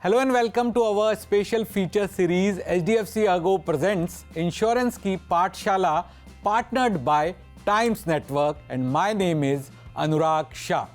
Hello and welcome to our special feature series HDFC ERGO presents Insurance Ki Pathshala, partnered by Times Network, and my name is Anurag Shah.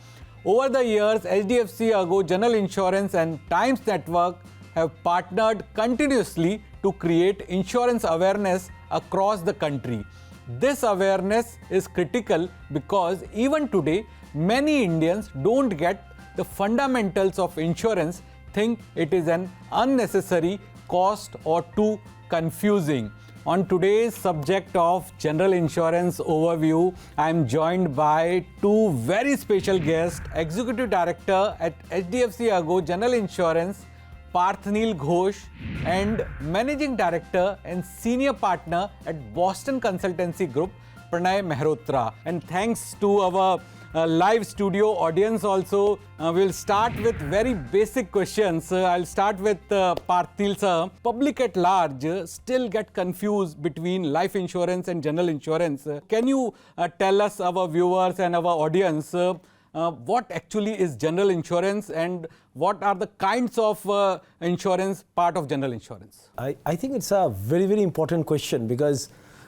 Over the years, HDFC ERGO General Insurance and Times Network have partnered continuously to create insurance awareness across the country. This awareness is critical because even today, many Indians don't get the fundamentals of insurance, think it is an unnecessary cost or too confusing. On today's subject of general insurance overview, I am joined by two very special guests, Executive Director at HDFC ERGO General Insurance, Parthanil Ghosh, and Managing Director and Senior Partner at Boston Consultancy Group, Pranay Mehrotra. And thanks to our live studio audience also. We'll start with very basic questions. I'll start with Parthanil sir. Public at large still get confused between life insurance and general insurance. Can you tell us, our viewers and our audience, what actually is general insurance and what are the kinds of insurance part of general insurance? I think it's a very, very important question because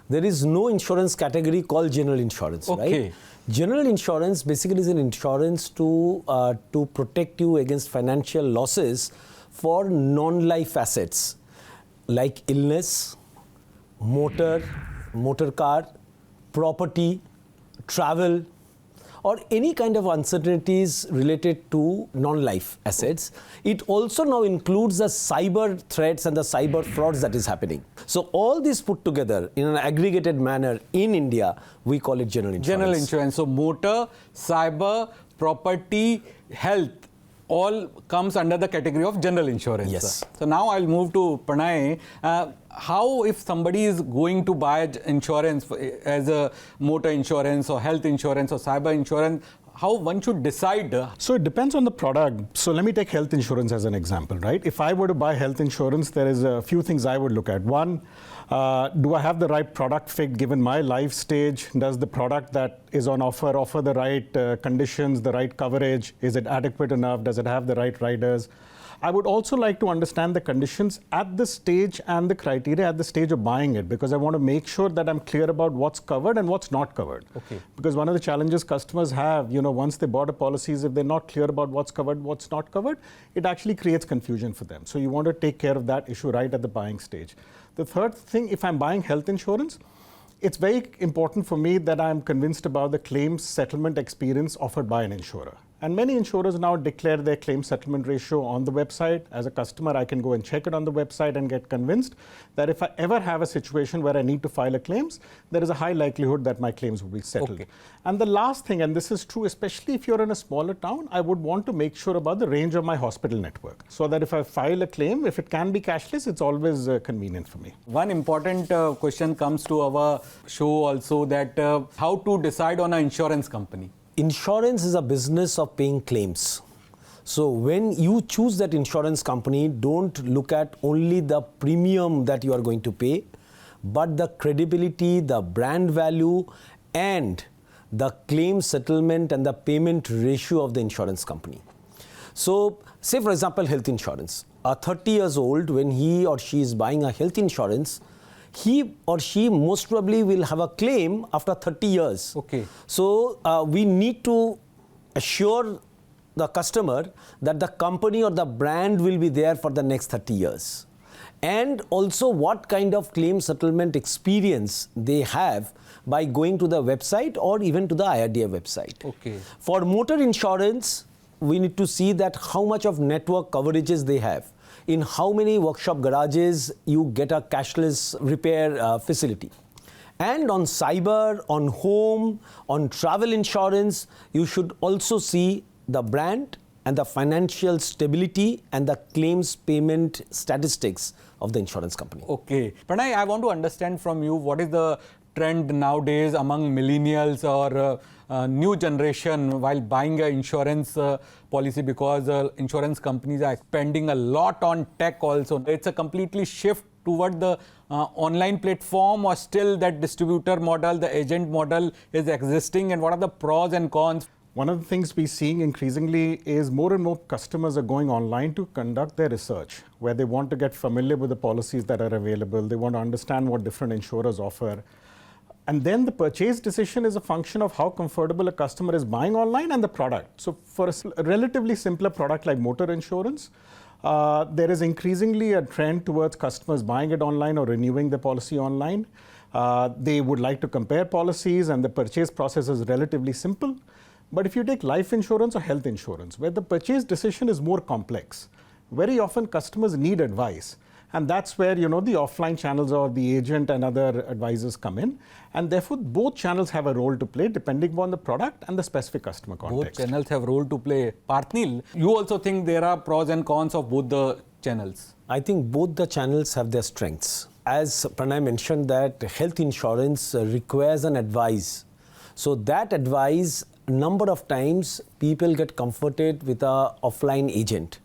there is no insurance category called general insurance, right? General insurance basically is an insurance to protect you against financial losses for non-life assets like illness, motor car, property, travel, or any kind of uncertainties related to non-life assets. It also now includes the cyber threats and the cyber frauds that is happening. So all this put together in an aggregated manner in India, we call it general insurance. General insurance. So motor, cyber, property, health, all comes under the category of general insurance. Yes. So now I'll move to Pranay. How, if somebody is going to buy insurance as a motor insurance or health insurance or cyber insurance, how one should decide? So it depends on the product. So let me take health insurance as an example, right? If I were to buy health insurance, there is a few things I would look at. One, do I have the right product fit given my life stage? Does the product that is on offer the right conditions, the right coverage? Is it adequate enough? Does it have the right riders? I would also like to understand the conditions at the stage and the criteria at the stage of buying it, because I want to make sure that I'm clear about what's covered and what's not covered. Okay. Because one of the challenges customers have, once they bought a policy, is if they're not clear about what's covered, what's not covered, it actually creates confusion for them. So you want to take care of that issue right at the buying stage. The third thing, if I'm buying health insurance, it's very important for me that I'm convinced about the claims settlement experience offered by an insurer. And many insurers now declare their claim settlement ratio on the website. As a customer, I can go and check it on the website and get convinced that if I ever have a situation where I need to file a claims, there is a high likelihood that my claims will be settled. Okay. And the last thing, and this is true especially if you're in a smaller town, I would want to make sure about the range of my hospital network, so that if I file a claim, if it can be cashless, it's always convenient for me. One important question comes to our show also, that how to decide on an insurance company. Insurance is a business of paying claims. So when you choose that insurance company, don't look at only the premium that you are going to pay, but the credibility, the brand value, and the claim settlement and the payment ratio of the insurance company. So say for example, health insurance. A 30 years old, when he or she is buying a health insurance, he or she most probably will have a claim after 30 years. Okay. So we need to assure the customer that the company or the brand will be there for the next 30 years. And also what kind of claim settlement experience they have by going to the website or even to the IRDA website. Okay. For motor insurance, we need to see that how much of network coverages they have. In how many workshop garages you get a cashless repair facility. And on cyber, on home, on travel insurance, you should also see the brand and the financial stability and the claims payment statistics of the insurance company. Okay. Pranay, I want to understand from you, what is the trend nowadays among millennials or new generation while buying an insurance policy, because insurance companies are spending a lot on tech also. It's a completely shift toward the online platform, or still that distributor model, the agent model is existing, and what are the pros and cons? One of the things we're seeing increasingly is more and more customers are going online to conduct their research, where they want to get familiar with the policies that are available. They want to understand what different insurers offer. And then the purchase decision is a function of how comfortable a customer is buying online and the product. So for a relatively simpler product like motor insurance, there is increasingly a trend towards customers buying it online or renewing the policy online. They would like to compare policies, and the purchase process is relatively simple. But if you take life insurance or health insurance, where the purchase decision is more complex, very often customers need advice. And that's where, the offline channels or the agent and other advisors come in. And therefore, both channels have a role to play depending upon the product and the specific customer context. Both channels have a role to play. Parthanil, you also think there are pros and cons of both the channels? I think both the channels have their strengths. As Pranay mentioned, that health insurance requires an advice. So that advice, number of times people get comforted with an offline agent.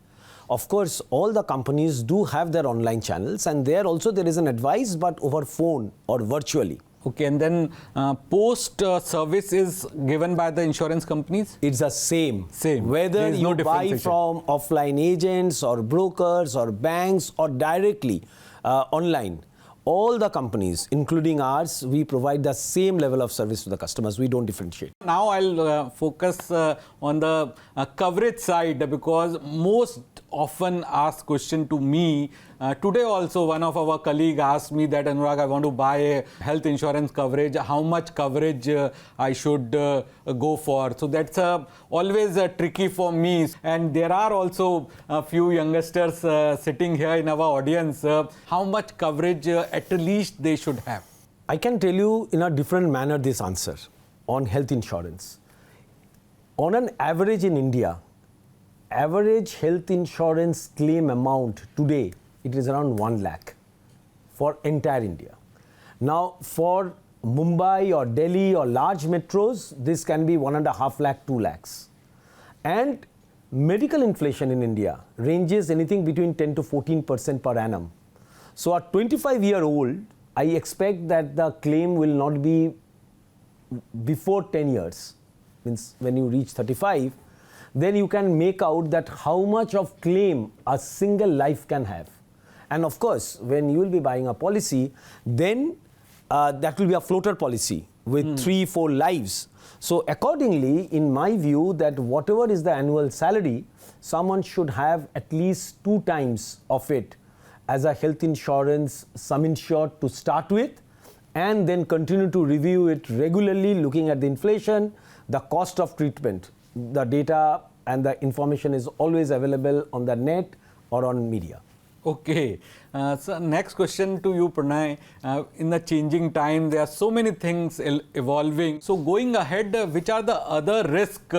Of course, all the companies do have their online channels, and there also there is an advice, but over phone or virtually. Okay, and then post-service is given by the insurance companies? It's the same. Same. Whether you buy from offline agents or brokers or banks or directly online, all the companies, including ours, we provide the same level of service to the customers. We don't differentiate. Now I'll focus on the coverage side, because most often asked question to me. Today also one of our colleague asked me that, Anurag, I want to buy a health insurance coverage. How much coverage I should go for? So that's always tricky for me. And there are also a few youngsters sitting here in our audience. How much coverage at least they should have? I can tell you in a different manner this answer on health insurance. On an average in India, average health insurance claim amount today, it is around 1 lakh for entire India. Now for Mumbai or Delhi or large metros, this can be 1.5 lakh, 2 lakhs. And medical inflation in India ranges anything between 10 to 14% per annum. So a 25-year-old, I expect that the claim will not be before 10 years. Means when you reach 35, then you can make out that how much of claim a single life can have. And of course, when you will be buying a policy, then that will be a floater policy with 3-4 lives. So accordingly, in my view, that whatever is the annual salary, someone should have at least 2 times of it as a health insurance sum insured to start with, and then continue to review it regularly, looking at the inflation, the cost of treatment. The data and the information is always available on the net or on media. Okay. So next question to you, Pranay. In the changing time, there are so many things evolving. So going ahead, which are the other risks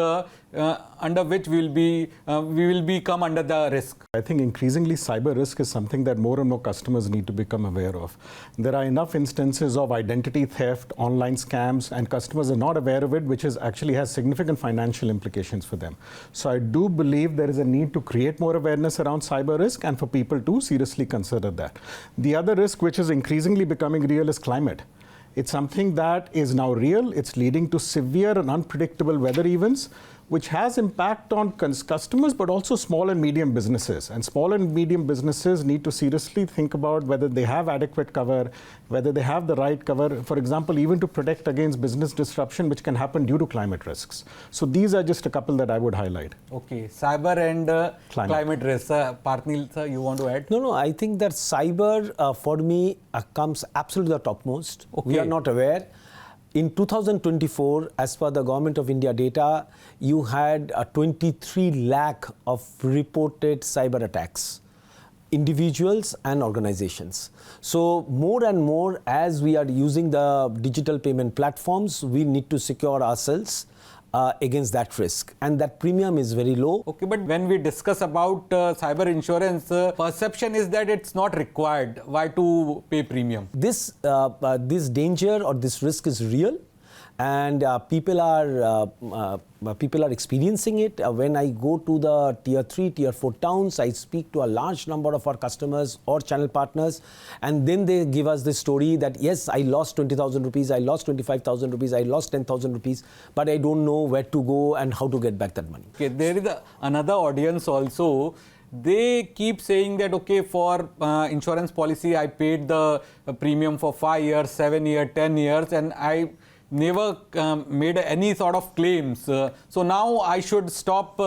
under which we will become under the risk? I think increasingly cyber risk is something that more and more customers need to become aware of. There are enough instances of identity theft, online scams, and customers are not aware of it, which actually has significant financial implications for them. So I do believe there is a need to create more awareness around cyber risk and for people to seriously consider that. The other risk which is increasingly becoming real is climate. It's something that is now real. It's leading to severe and unpredictable weather events, which has impact on customers, but also small and medium businesses. And small and medium businesses need to seriously think about whether they have adequate cover, whether they have the right cover, for example, even to protect against business disruption, which can happen due to climate risks. So these are just a couple that I would highlight. Okay, cyber and climate risks. Parthanil, sir, you want to add? No, I think that cyber for me comes absolutely the topmost. Okay. We are not aware. In 2024, as per the Government of India data, you had 23 lakh of reported cyber attacks, individuals and organizations. So more and more, as we are using the digital payment platforms, we need to secure ourselves against that risk, and that premium is very low. Okay, but when we discuss about cyber insurance, perception is that it's not required. Why to pay premium? This danger or this risk is real, and people are experiencing it. When I go to the tier 3, tier 4 towns, I speak to a large number of our customers or channel partners, and then they give us the story that yes, I lost 20,000 rupees, I lost 25,000 rupees, I lost 10,000 rupees, but I don't know where to go and how to get back that money. Okay, there is another audience also. They keep saying that, okay, for insurance policy, I paid the premium for 5 years, 7 years, 10 years, and I never made any sort of claims. So now I should stop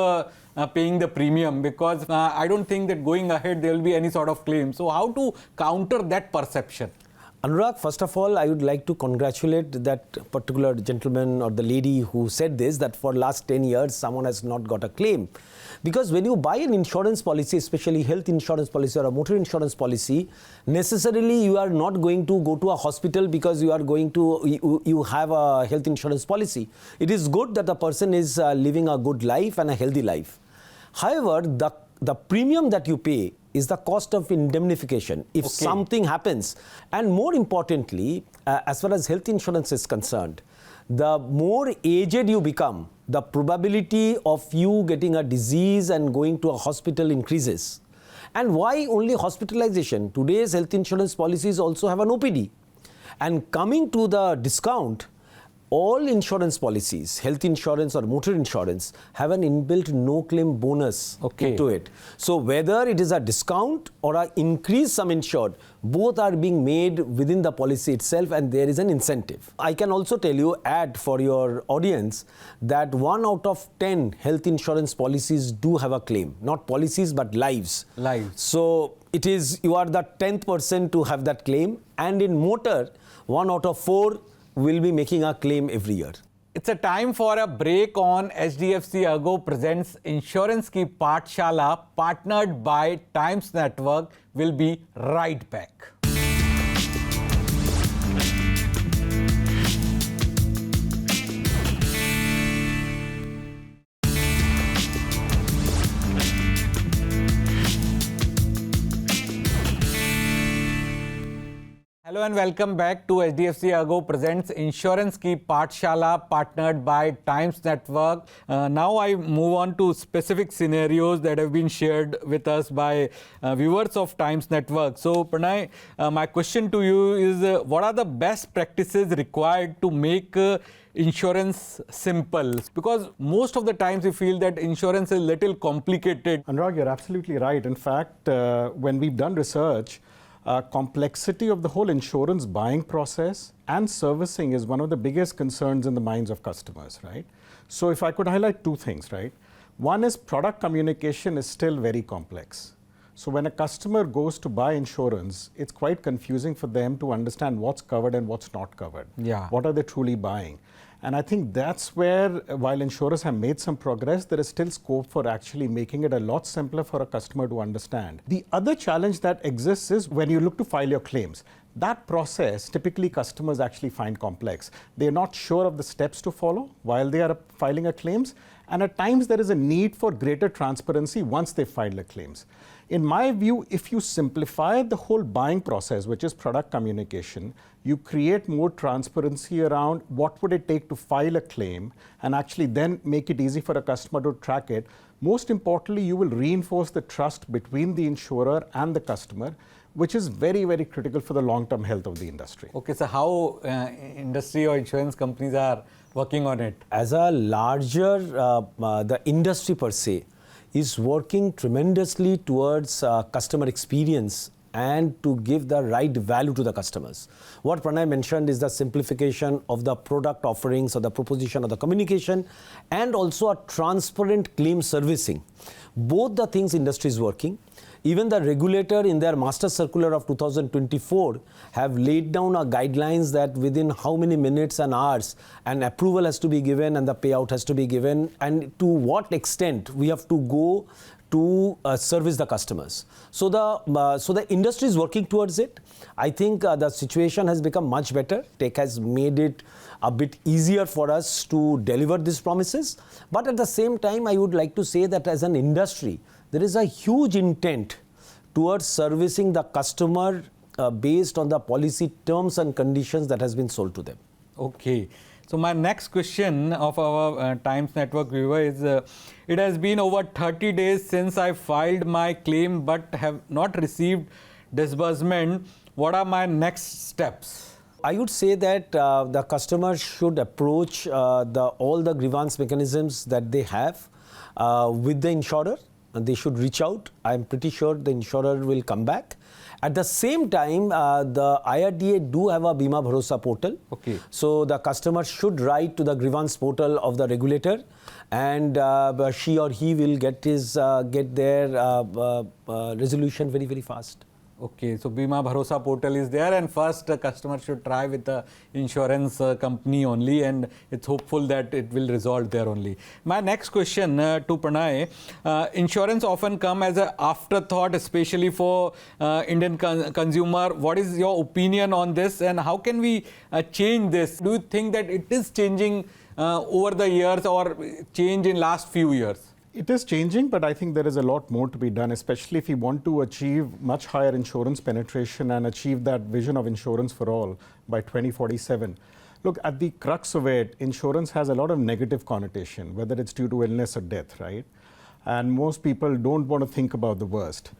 paying the premium because I don't think that going ahead there will be any sort of claim. So how to counter that perception? Anurag, first of all, I would like to congratulate that particular gentleman or the lady who said this, that for last 10 years someone has not got a claim. Because when you buy an insurance policy, especially health insurance policy or a motor insurance policy, necessarily you are not going to go to a hospital because you are going to, you have a health insurance policy. It is good that the person is living a good life and a healthy life. However, the premium that you pay is the cost of indemnification if something happens. And more importantly, as far as health insurance is concerned, the more aged you become, the probability of you getting a disease and going to a hospital increases. And why only hospitalization? Today's health insurance policies also have an OPD. And coming to the discount, all insurance policies, health insurance or motor insurance, have an inbuilt no-claim bonus into it. So whether it is a discount or an increased sum insured, both are being made within the policy itself and there is an incentive. I can also tell you, add for your audience, that 1 out of 10 health insurance policies do have a claim. Not policies, but lives. Lives. So it is, you are the 10th person to have that claim. And in motor, 1 out of 4 will be making a claim every year. It's a time for a break on HDFC ERGO presents Insurance Ki Pathshala, partnered by Times Network. We'll be right back. Hello and welcome back to HDFC ERGO presents Insurance Ki Pathshala, partnered by Times Network. Now I move on to specific scenarios that have been shared with us by viewers of Times Network. So Pranay, my question to you is, what are the best practices required to make insurance simple? Because most of the times we feel that insurance is a little complicated. Anurag, you're absolutely right. In fact, when we've done research, complexity of the whole insurance buying process and servicing is one of the biggest concerns in the minds of customers, right? So if I could highlight two things, right? One is product communication is still very complex. So when a customer goes to buy insurance, it's quite confusing for them to understand what's covered and what's not covered. Yeah. What are they truly buying? And I think that's where, while insurers have made some progress, there is still scope for actually making it a lot simpler for a customer to understand. The other challenge that exists is when you look to file your claims. That process, typically customers actually find complex. They're not sure of the steps to follow while they are filing a claims. And at times there is a need for greater transparency once they file their claims. In my view, if you simplify the whole buying process, which is product communication, you create more transparency around what would it take to file a claim and actually then make it easy for a customer to track it. Most importantly, you will reinforce the trust between the insurer and the customer, which is very, very critical for the long-term health of the industry. Okay, so how industry or insurance companies are working on it? As a larger, the industry per se is working tremendously towards customer experience and to give the right value to the customers. What Pranay mentioned is the simplification of the product offerings or the proposition of the communication and also a transparent claim servicing. Both the things industry is working. Even the regulator in their master circular of 2024 have laid down a guidelines that within how many minutes and hours an approval has to be given and the payout has to be given, and to what extent we have to go to service the customers. So the industry is working towards it. I think the situation has become much better. Tech has made it a bit easier for us to deliver these promises. But at the same time, I would like to say that as an industry, there is a huge intent towards servicing the customer based on the policy terms and conditions that has been sold to them. Okay. So my next question of our Times Network viewer is, it has been over 30 days since I filed my claim but have not received disbursement. What are my next steps? I would say that the customer should approach all the grievance mechanisms that they have with the insurer. They should reach out. I'm pretty sure the insurer will come back. At the same time, the IRDA do have a Bima Bharosa portal. Okay. So the customer should write to the grievance portal of the regulator, and she or he will get their resolution very, very fast. Okay, so Bima Bharosa portal is there, and first customer should try with the insurance company only, and it's hopeful that it will resolve there only. My next question to Pranay, insurance often come as an afterthought, especially for Indian consumer. What is your opinion on this, and how can we change this? Do you think that it is changing over the years or change in last few years? It is changing, but I think there is a lot more to be done, especially if we want to achieve much higher insurance penetration and achieve that vision of insurance for all by 2047. Look, at the crux of it, insurance has a lot of negative connotation, whether it's due to illness or death, right? And most people don't want to think about the worst.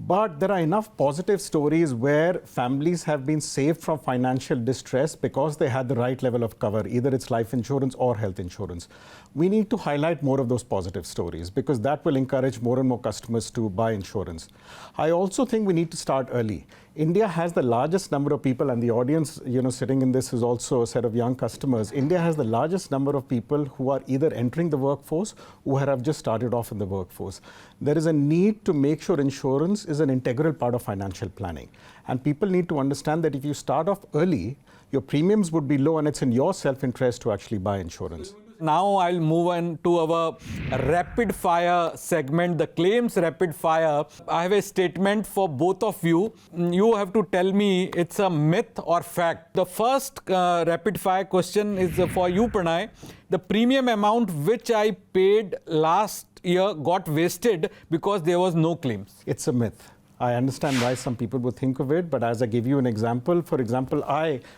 But there are enough positive stories where families have been saved from financial distress because they had the right level of cover, either it's life insurance or health insurance. We need to highlight more of those positive stories because that will encourage more and more customers to buy insurance. I also think we need to start early. India has the largest number of people, and the audience, sitting in this is also a set of young customers. India has the largest number of people who are either entering the workforce or have just started off in the workforce. There is a need to make sure insurance is an integral part of financial planning. And people need to understand that if you start off early, your premiums would be low, and it's in your self-interest to actually buy insurance. Now I'll move on to our rapid fire segment, the claims rapid fire. I have a statement for both of you. You have to tell me it's a myth or fact. The first rapid fire question is for you, Pranay. The premium amount which I paid last year got wasted because there was no claims. It's a myth. I understand why some people would think of it, but as I give you an example, for example,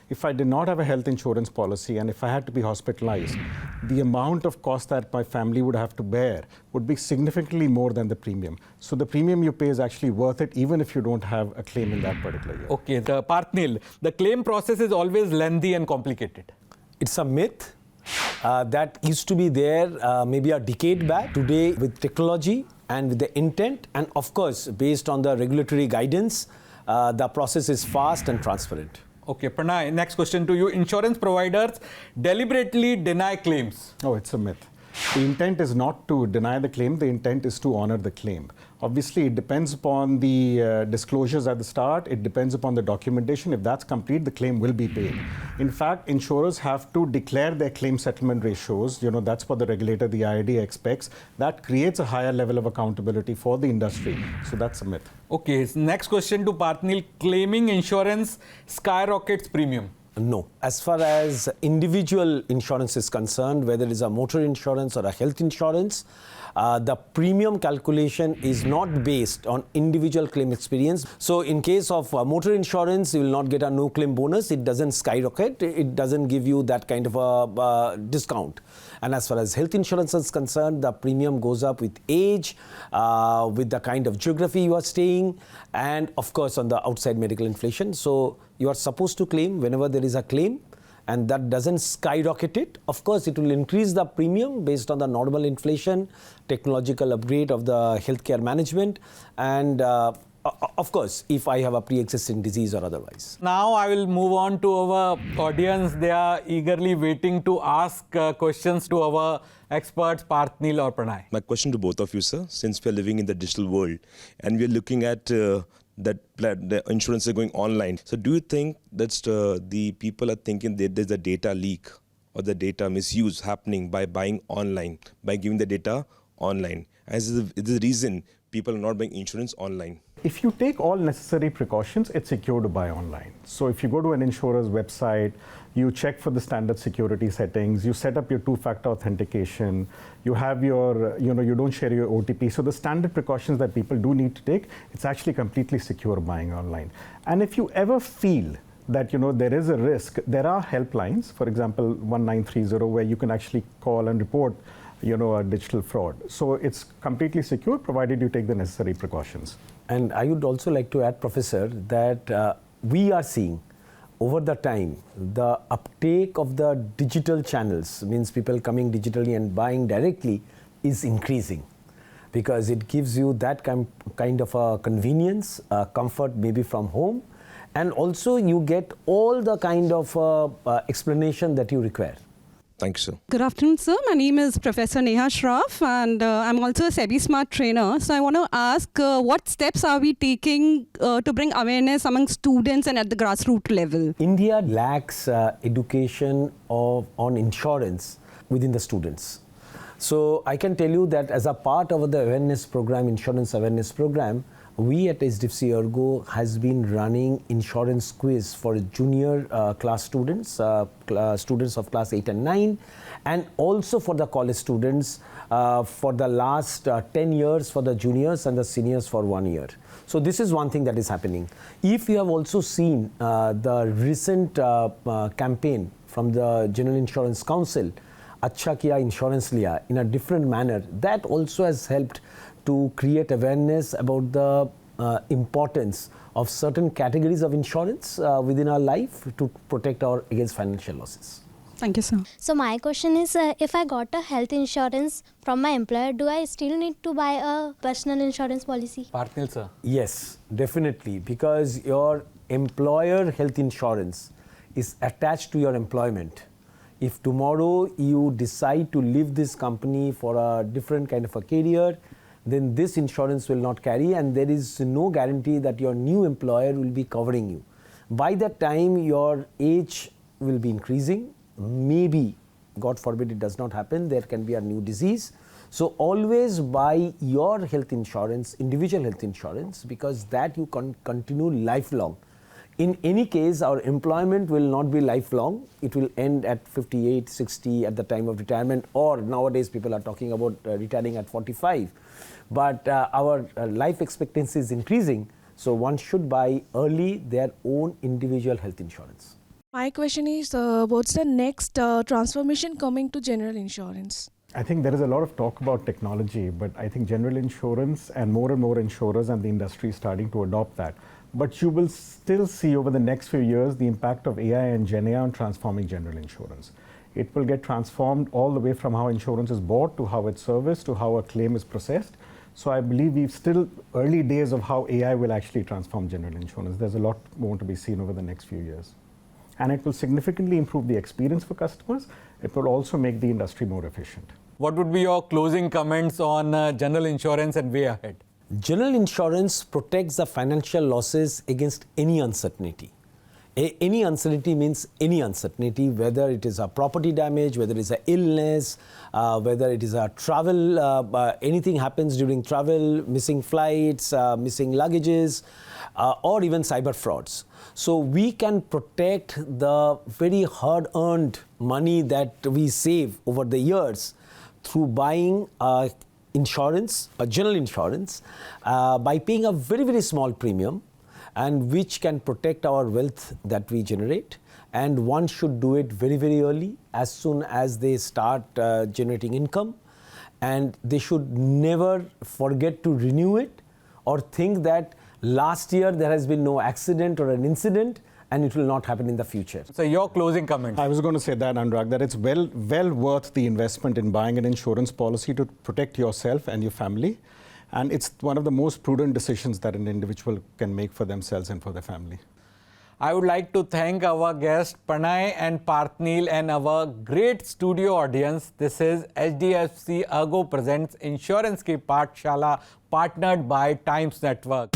if I did not have a health insurance policy and if I had to be hospitalized, the amount of cost that my family would have to bear would be significantly more than the premium. So the premium you pay is actually worth it even if you don't have a claim in that particular year. Okay, the Parthanil, the claim process is always lengthy and complicated. It's a myth that used to be there maybe a decade back. Today, with technology and with the intent, and of course, based on the regulatory guidance, the process is fast and transparent. Okay, Pranay, next question to you. Insurance providers deliberately deny claims. Oh, it's a myth. The intent is not to deny the claim, the intent is to honor the claim. Obviously, it depends upon the disclosures at the start, it depends upon the documentation. If that's complete, the claim will be paid. In fact, insurers have to declare their claim settlement ratios. That's what the regulator, the IRDA, expects. That creates a higher level of accountability for the industry. So that's a myth. Okay, next question to Parthanil. Claiming insurance skyrockets premium. No. As far as individual insurance is concerned, whether it is a motor insurance or a health insurance, the premium calculation is not based on individual claim experience. So in case of motor insurance, you will not get a no claim bonus. It doesn't skyrocket. It doesn't give you that kind of a discount. And as far as health insurance is concerned, the premium goes up with age, with the kind of geography you are staying, and of course on the outside medical inflation. So you are supposed to claim whenever there is a claim, and that doesn't skyrocket it. Of course, it will increase the premium based on the normal inflation, technological upgrade of the healthcare management, and of course, if I have a pre-existing disease or otherwise. Now I will move on to our audience. They are eagerly waiting to ask questions to our experts, Parthanil or Pranay. My question to both of you, sir, since we are living in the digital world and we are looking at that the insurance is going online. So do you think that the people are thinking that there's a data leak or the data misuse happening by buying online, by giving the data online? As is the reason people are not buying insurance online? If you take all necessary precautions, it's secure to buy online. So if you go to an insurer's website, you check for the standard security settings, you set up your two-factor authentication, you have your, you don't share your OTP. So the standard precautions that people do need to take, it's actually completely secure buying online. And if you ever feel that there is a risk. There are helplines, for example 1930, where you can actually call and report a digital fraud. So it's completely secure provided you take the necessary precautions. And I would also like to add, Professor, that we are seeing over the time the uptake of the digital channels, means people coming digitally and buying directly, is increasing, because it gives you that kind of a convenience, comfort maybe from home, and also you get all the kind of explanation that you require. Thank you, sir. Good afternoon, sir. My name is Professor Neha Shroff, and I'm also a SEBI Smart trainer. So I want to ask, what steps are we taking to bring awareness among students and at the grassroots level? India lacks education on insurance within the students. So I can tell you that as a part of the awareness program, insurance awareness program, we at HDFC ERGO has been running insurance quiz for junior class students, students of class 8 and 9, and also for the college students for the last 10 years for the juniors and the seniors for 1 year. So this is one thing that is happening. If you have also seen the recent campaign from the General Insurance Council, Acha Kiya Insurance Liya, in a different manner, that also has helped to create awareness about the importance of certain categories of insurance within our life to protect our against financial losses. Thank you, sir. So my question is, if I got a health insurance from my employer, do I still need to buy a personal insurance policy? Parthanil, sir. Yes, definitely, because your employer health insurance is attached to your employment. If tomorrow you decide to leave this company for a different kind of a career, then this insurance will not carry, and there is no guarantee that your new employer will be covering you. By that time, your age will be increasing. Maybe, God forbid it does not happen, there can be a new disease. So always buy your health insurance, individual health insurance, because that you can continue lifelong. In any case, our employment will not be lifelong. It will end at 58, 60 at the time of retirement, or nowadays people are talking about retiring at 45. But our life expectancy is increasing, so one should buy early their own individual health insurance. My question is, what's the next transformation coming to general insurance? I think there is a lot of talk about technology, but I think general insurance and more insurers and the industry is starting to adopt that. But you will still see over the next few years the impact of AI and Gen AI on transforming general insurance. It will get transformed all the way from how insurance is bought to how it's serviced to how a claim is processed. So I believe we've still early days of how AI will actually transform general insurance. There's a lot more to be seen over the next few years. And it will significantly improve the experience for customers. It will also make the industry more efficient. What would be your closing comments on general insurance and way ahead? General insurance protects the financial losses against any uncertainty. Any uncertainty means any uncertainty, whether it is a property damage, whether it is an illness, whether it is a travel, anything happens during travel, missing flights, missing luggages, or even cyber frauds. So we can protect the very hard-earned money that we save over the years through buying insurance, general insurance, by paying a very small premium, and which can protect our wealth that we generate. And one should do it very early, as soon as they start generating income, and they should never forget to renew it or think that last year there has been no accident or an incident and it will not happen in the future. So your closing comment. I was going to say that, Anurag, that it's well worth the investment in buying an insurance policy to protect yourself and your family. And it's one of the most prudent decisions that an individual can make for themselves and for their family. I would like to thank our guests Pranay and Parthanil and our great studio audience. This is HDFC ERGO presents Insurance Ki Pathshala, partnered by Times Network.